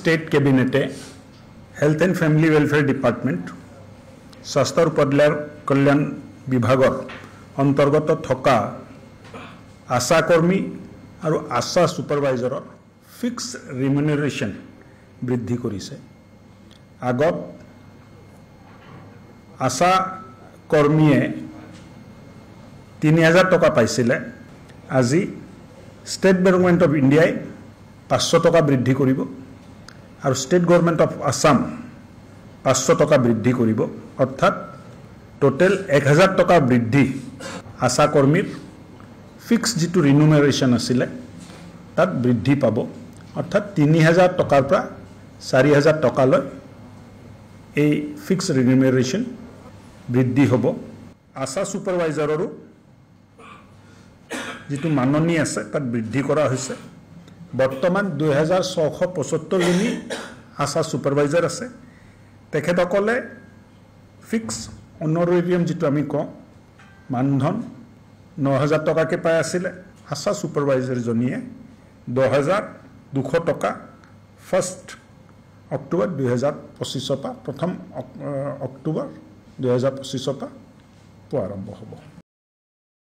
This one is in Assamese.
স্টেট কেবিনেটে health and family welfare department স্বাস্থ্য আৰু পৰিয়াল কল্যাণ বিভাগৰ অন্তৰ্গত থকা আশা কৰ্মী আৰু আশা ছুপাৰভাইজাৰৰ ফিক্স ৰিমিউনাৰেশ্যন বৃদ্ধি কৰিছে। আগত আশা কৰ্মীয়ে ৩,০০০ টকা পাইছিলে, আজি ষ্টেট গভৰ্ণমেণ্ট অফ ইণ্ডিয়াই ৫০০ টকা বৃদ্ধি কৰিব আৰু ষ্টেট গভৰ্ণমেণ্ট অফ আছাম ৫০০ টকা বৃদ্ধি কৰিব, অৰ্থাৎ টোটেল ১,০০০ টকা বৃদ্ধি আশা কৰ্মীৰ ফিক্স যিটো ৰিমিউনাৰেশ্যন আছিলে তাত বৃদ্ধি পাব, অৰ্থাৎ ৩,০০০ টকাৰ পৰা ৪,০০০ টকালৈ এই ফিক্স ৰিমিউনাৰেশ্যন বৃদ্ধি হ'ব। আশা ছুপাৰভাইজাৰৰো যিটো মাননি আছে তাত বৃদ্ধি কৰা হৈছে। বৰ্তমান ২,৬৭৫জনী আশা ছুপাৰভাইজাৰ আছে। তেখেতসকলে ফিক্স অনৰেৰিয়াম যিটো আমি কওঁ মানধন ৯,০০০ টকাকৈ পাই আছিলে। আশা ছুপাৰভাইজাৰজনীয়ে ১০,২০০ টকা 1 অক্টোবৰ ২০২৫ পৰা ১ অক্টোবৰ ২০২৫ পৰা পোৱা আৰম্ভ হ'ব।